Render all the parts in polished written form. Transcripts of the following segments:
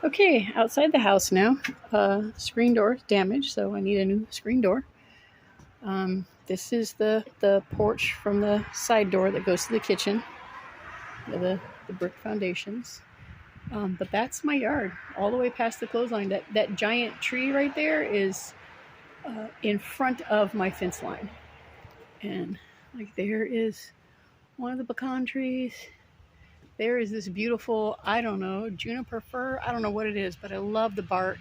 Okay, outside the house now. Screen door is damaged, so I need a new screen door. This is the porch from the side door that goes to the kitchen, the brick foundations. But that's my yard, all the way past the clothesline. That giant tree right there is in front of my fence line, and like there is one of the pecan trees. There is this beautiful, I don't know, juniper fir. I don't know what it is, but I love the bark.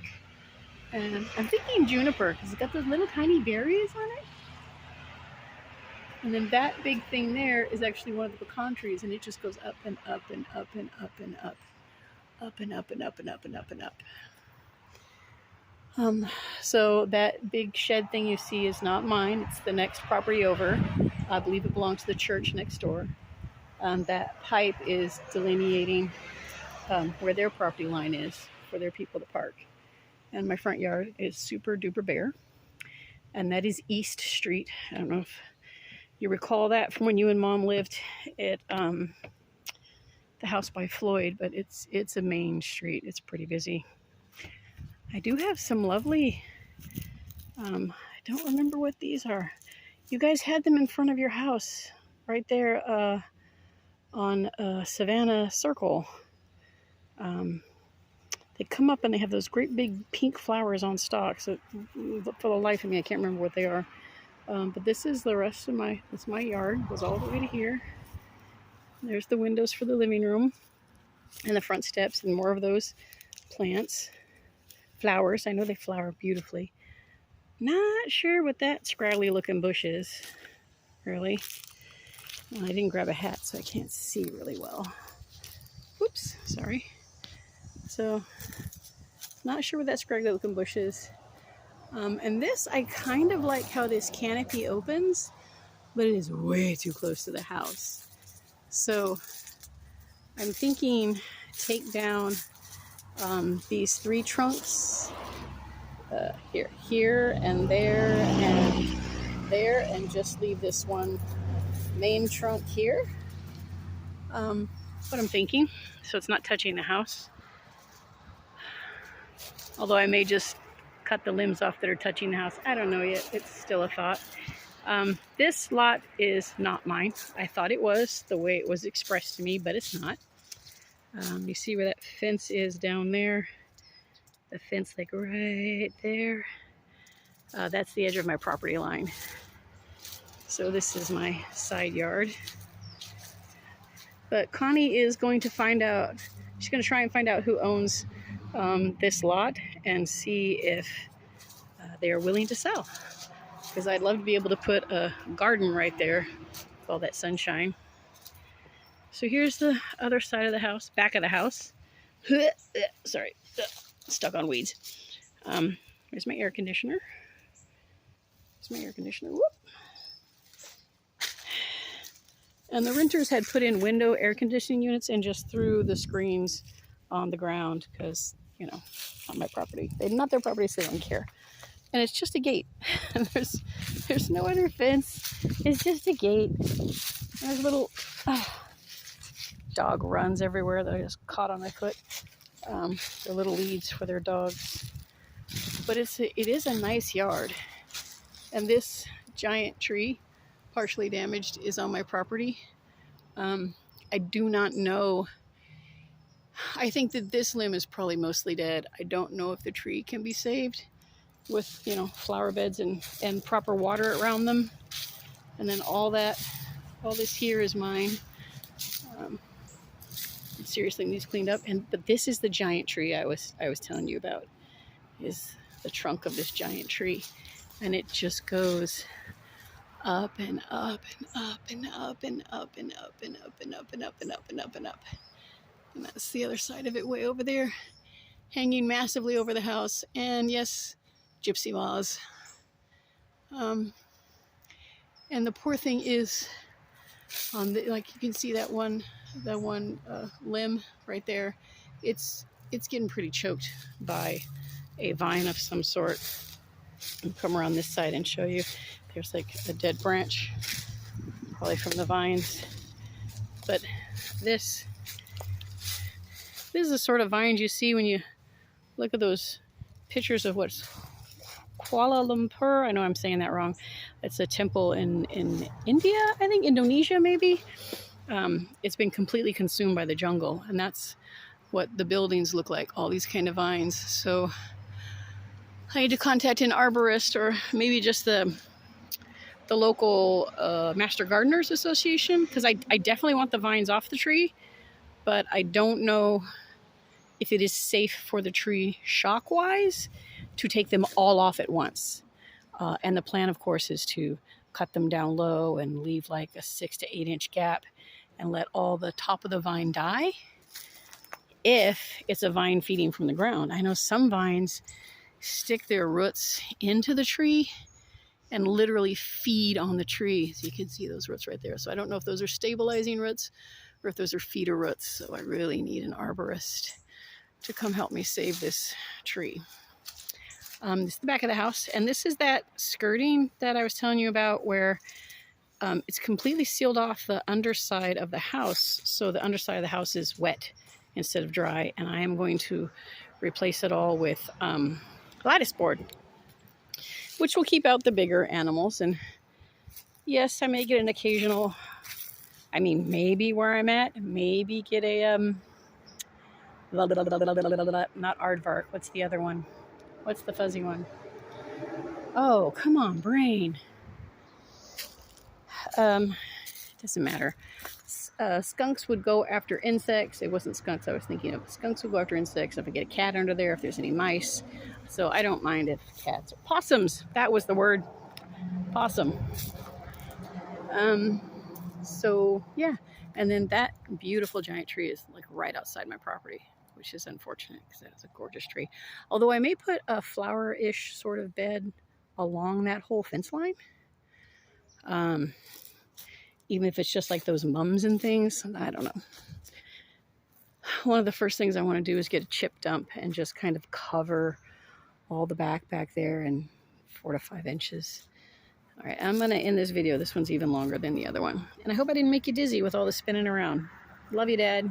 And I'm thinking juniper because it's got those little tiny berries on it. And then that big thing there is actually one of the pecan trees, and it just goes up and up and up and up and up, up and up and up and up and up and up. So that big shed thing you see is not mine. It's the next property over. I believe it belongs to the church next door. That pipe is delineating where their property line is for their people to park. And my front yard is super duper bare. And that is East Street. I don't know if you recall that from when you and Mom lived at the house by Floyd, but it's a main street. It's pretty busy. I do have some lovely, I don't remember what these are. You guys had them in front of your house right there on Savannah Circle. They come up and they have those great big pink flowers on stalks. So for the life of me, I can't remember what they are. But this is the rest of that's my yard. Goes all the way to here. There's the windows for the living room and the front steps and more of those plants. Flowers. I know they flower beautifully. Not sure what that scraggly looking bush is, really. Well, I didn't grab a hat, so I can't see really well. Oops, sorry. So, not sure what that scraggly looking bush is. And this, I kind of like how this canopy opens, but it is way too close to the house. So, I'm thinking take down these 3 trunks here, and there, and just leave this one main trunk here. What I'm thinking, so it's not touching the house. Although I may just cut the limbs off that are touching the house. I don't know yet. It's still a thought. This lot is not mine. I thought it was the way it was expressed to me, but it's not. You see where that fence is down there? The fence like right there. That's the edge of my property line. So this is my side yard. But Connie is going to find out, she's going to try and find out who owns this lot and see if they are willing to sell. Because I'd love to be able to put a garden right there with all that sunshine. So here's the other side of the house, back of the house. Sorry, stuck on weeds. There's my air conditioner. There's my air conditioner. Whoop. And the renters had put in window air conditioning units and just threw the screens on the ground because, you know, on my property. They're not their property, so they don't care. And it's just a gate. there's no other fence. It's just a gate. There's little dog runs everywhere that I just caught on my foot. They're little leads for their dogs. But it is a nice yard. And this giant tree, partially damaged, is on my property. I do not know. I think that this limb is probably mostly dead. I don't know if the tree can be saved with, you know, flower beds and proper water around them. And then all this here is mine. It seriously needs cleaned up. But this is the giant tree I was telling you about, is the trunk of this giant tree. And it just goes up and up and up and up and up and up and up and up and up and up and up and up. And that's the other side of it way over there, hanging massively over the house. And yes, gypsy moths. And the poor thing is on the, like you can see that one limb right there. It's getting pretty choked by a vine of some sort. I'll come around this side and show you. There's like a dead branch, probably from the vines. But this is the sort of vines you see when you Look at those pictures of what's Kuala Lumpur. I know I'm saying that wrong. It's a temple in India, I think, Indonesia maybe. It's been completely consumed by the jungle, and that's what the buildings look like, all these kind of vines. So I need to contact an arborist, or maybe just the local Master Gardeners Association, because I definitely want the vines off the tree, but I don't know if it is safe for the tree shock-wise to take them all off at once. And the plan, of course, is to cut them down low and leave like a 6 to 8 inch gap and let all the top of the vine die if it's a vine feeding from the ground. I know some vines stick their roots into the tree and literally feed on the tree. So you can see those roots right there. So I don't know if those are stabilizing roots or if those are feeder roots. So I really need an arborist to come help me save this tree. This is the back of the house, and this is that skirting that I was telling you about, where it's completely sealed off the underside of the house, so the underside of the house is wet instead of dry, and I am going to replace it all with lattice board, which will keep out the bigger animals. And yes, I may get an occasional, I mean, maybe where I'm at, maybe get a not aardvark. What's the other one? What's the fuzzy one? Oh, come on, brain. Doesn't matter. Skunks would go after insects. It wasn't skunks I was thinking of. Skunks would go after insects. If I get a cat under there, if there's any mice. So I don't mind if cats. Possums. That was the word. Possum. So yeah. And then that beautiful giant tree is like right outside my property, which is unfortunate because that's a gorgeous tree. Although I may put a flower-ish sort of bed along that whole fence line. Even if it's just like those mums and things, I don't know. One of the first things I want to do is get a chip dump and just kind of cover all the back there in 4 to 5 inches. All right, I'm going to end this video. This one's even longer than the other one. And I hope I didn't make you dizzy with all the spinning around. Love you, Dad.